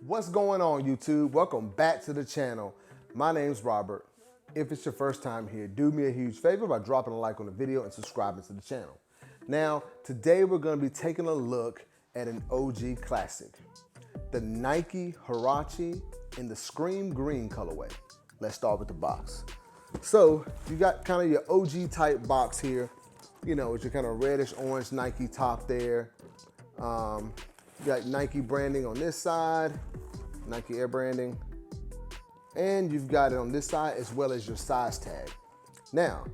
What's going on, YouTube? Welcome back to the channel. My name's Robert. If it's your first time here, do me a huge favor by dropping a like on the video and subscribing to the channel. Now, today we're going to be taking a look at an OG classic, the Nike Huarache in the Scream Green colorway. Let's start with the box. So you got kind of your OG type box here, you know, with your kind of reddish orange Nike top there. You got Nike branding on this side, Nike Air branding, and you've got it on this side as well as your size tag. Now,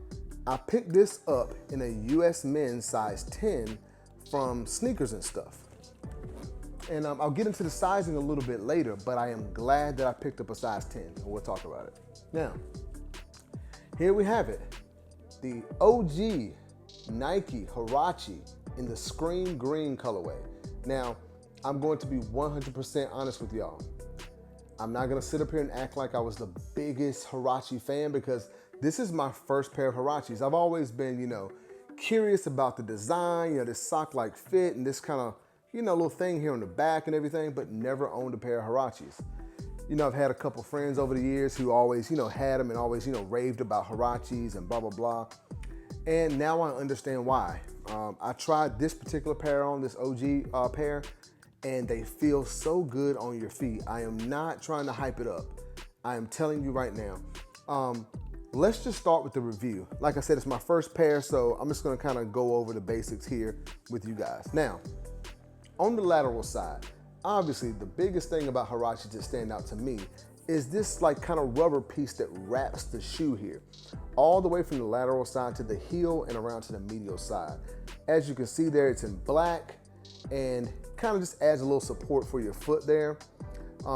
I picked this up in a US men's size 10 from Sneakers and Stuff. And I'll get into the sizing a little bit later, but I am glad that I picked up a size 10, and we'll talk about it. Now, here we have it, the OG Nike Huarache in the Scream Green colorway. Now, I'm going to be 100% honest with y'all. I'm not gonna sit up here and act like I was the biggest Huarache fan because this is my first pair of Huaraches. I've always been, you know, curious about the design, you know, this sock-like fit and this kind of, you know, little thing here on the back and everything, but never owned a pair of Huaraches. You know, I've had a couple friends over the years who always, you know, had them and always, you know, raved about Huaraches and blah, blah, blah. And now I understand why. I tried this particular pair on, this OG pair, and they feel so good on your feet. I am not trying to hype it up. I am telling you right now. Let's just start with the review. Like I said, it's my first pair, so I'm just gonna kind of go over the basics here with you guys. Now, on the lateral side, obviously the biggest thing about Huarache to stand out to me is this like kind of rubber piece that wraps the shoe here, all the way from the lateral side to the heel and around to the medial side. As you can see there, it's in black and kind of just adds a little support for your foot there.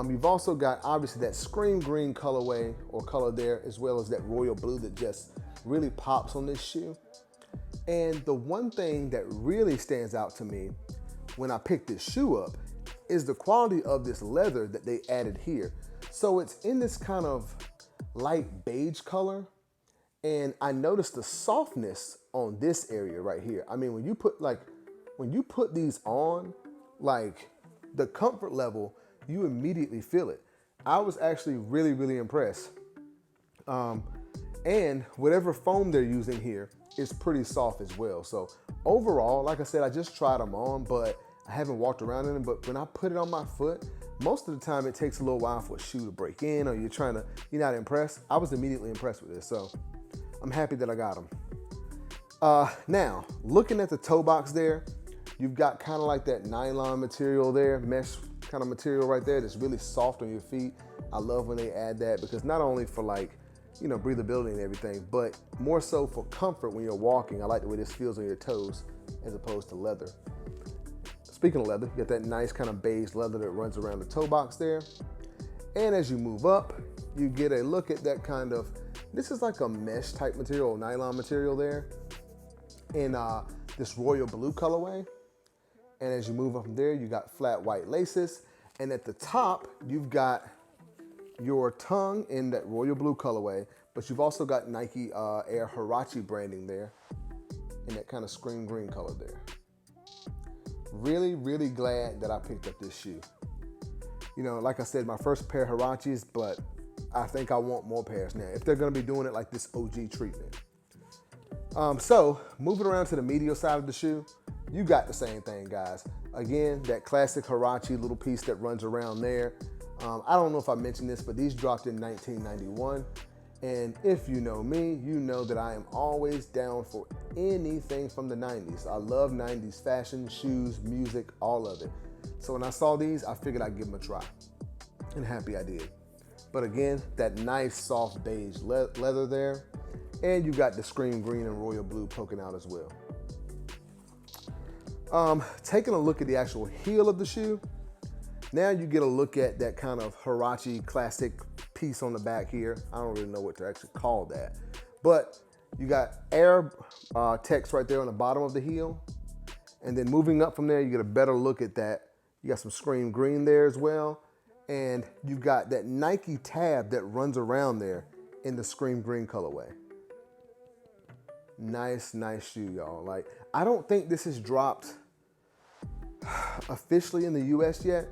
You've also got obviously that Scream Green colorway or color there, as well as that royal blue that just really pops on this shoe. And the one thing that really stands out to me when I picked this shoe up is the quality of this leather that they added here. So it's in this kind of light beige color. And I noticed the softness on this area right here. I mean, when you put these on, like the comfort level, you immediately feel it. I was actually really, really impressed. And whatever foam they're using here is pretty soft as well. So overall, like I said, I just tried them on, but I haven't walked around in them. But when I put it on my foot, most of the time it takes a little while for a shoe to break in or you're not impressed. I was immediately impressed with this. So I'm happy that I got them. Now, looking at the toe box there, you've got kind of like that nylon material there, mesh kind of material right there that's really soft on your feet. I love when they add that because not only for like, you know, breathability and everything, but more so for comfort when you're walking. I like the way this feels on your toes as opposed to leather. Speaking of leather, you got that nice kind of beige leather that runs around the toe box there. And as you move up, you get a look at that kind of, this is like a mesh type material, nylon material there in this royal blue colorway. And as you move up from there, you got flat white laces. And at the top, you've got your tongue in that royal blue colorway, but you've also got Nike Air Huarache branding there in that kind of Scream Green color there. Really, really glad that I picked up this shoe. You know, like I said, my first pair of Huaraches, but I think I want more pairs now if they're gonna be doing it like this OG treatment. So moving around to the medial side of the shoe, you got the same thing, guys. Again, that classic Huarache little piece that runs around there. I don't know if I mentioned this, but these dropped in 1991. And if you know me, you know that I am always down for anything from the 90s. I love 90s fashion, shoes, music, all of it. So when I saw these, I figured I'd give them a try. And happy I did. But again, that nice soft beige leather there. And you got the Scream Green and royal blue poking out as well. Taking a look at the actual heel of the shoe, now you get a look at that kind of Huarache classic piece on the back here. I don't really know what to actually call that, but you got Air text right there on the bottom of the heel. And then moving up from there, you get a better look at that. You got some Scream Green there as well. And you've got that Nike tab that runs around there in the Scream Green colorway. Nice, nice shoe, y'all. Like, I don't think this has dropped officially in the US yet.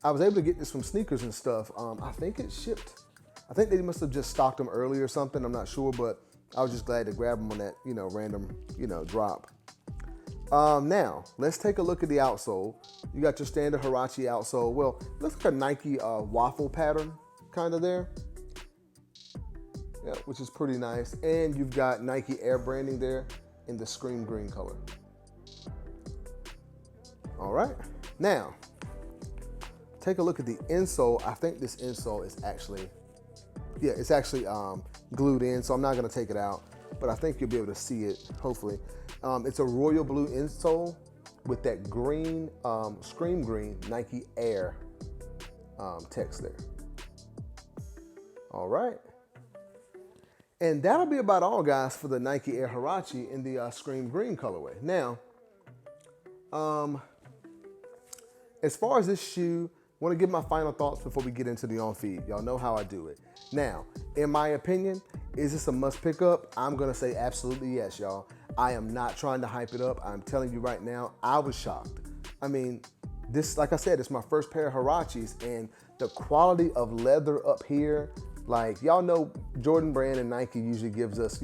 I was able to get this from Sneakers and stuff. I think it shipped. I think they must have just stocked them early or something. I'm not sure, but I was just glad to grab them on that, random, drop. Now, let's take a look at the outsole. You got your standard Huarache outsole. Well, it looks like a Nike waffle pattern kind of there. Yeah, which is pretty nice. And you've got Nike Air branding there in the scream green color. All right, now, take a look at the insole. I think this insole is actually, it's actually glued in, so I'm not gonna take it out, but I think you'll be able to see it, hopefully. It's a royal blue insole with that green, scream green Nike Air text there. All right. And that'll be about all, guys, for the Nike Air Huarache in the scream green colorway. Now, as far as this shoe, I want to give my final thoughts before we get into the on-feed. Y'all know how I do it. Now, in my opinion, is this a must pick up? I'm going to say absolutely yes, y'all. I am not trying to hype it up. I'm telling you right now, I was shocked. I mean, this, like I said, it's my first pair of Huaraches, and the quality of leather up here, like, y'all know Jordan Brand and Nike usually gives us,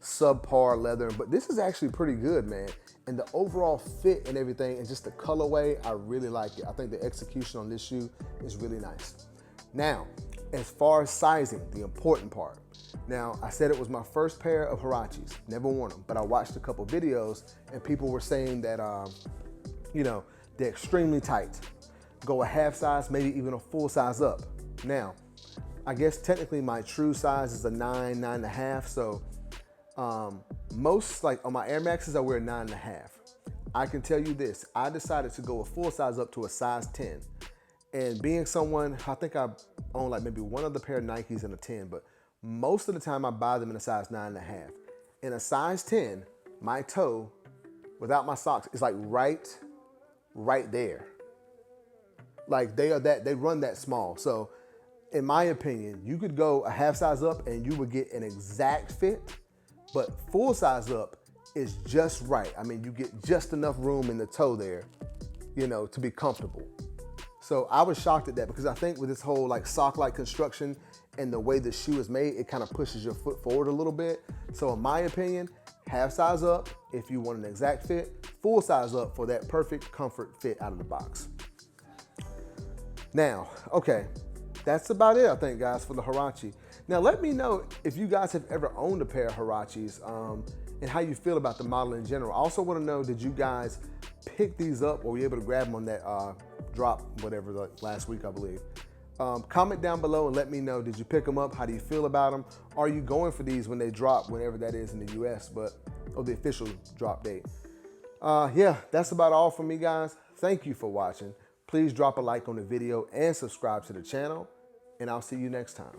subpar leather, but this is actually pretty good, man. And the overall fit and everything, and just the colorway, I really like it. I think the execution on this shoe is really nice. Now, as far as sizing, the important part. Now, I said it was my first pair of Huaraches, never worn them, but I watched a couple videos and people were saying that, they're extremely tight. Go a half size, maybe even a full size up. Now, I guess technically my true size is a 9, 9.5, so most, like on my Air Maxes, I wear 9.5. I can tell you this, I decided to go a full size up to a size 10. And being someone, I think I own like maybe one other pair of Nikes in a 10, but most of the time I buy them in a size 9.5. In a size 10, my toe, without my socks, is like right there. Like they run that small. So in my opinion, you could go a half size up and you would get an exact fit, but full size up is just right. I mean, you get just enough room in the toe there, to be comfortable. So I was shocked at that because I think with this whole like sock-like construction and the way the shoe is made, it kind of pushes your foot forward a little bit. So in my opinion, half size up if you want an exact fit, full size up for that perfect comfort fit out of the box. Now, okay, that's about it, I think, guys, for the Huarache. Now, let me know if you guys have ever owned a pair of Huaraches and how you feel about the model in general. I also want to know, did you guys pick these up or were you able to grab them on that drop, whatever, like last week, I believe? Comment down below and let me know, did you pick them up? How do you feel about them? Are you going for these when they drop, whenever that is in the US, or the official drop date? Yeah, that's about all from me, guys. Thank you for watching. Please drop a like on the video and subscribe to the channel, and I'll see you next time.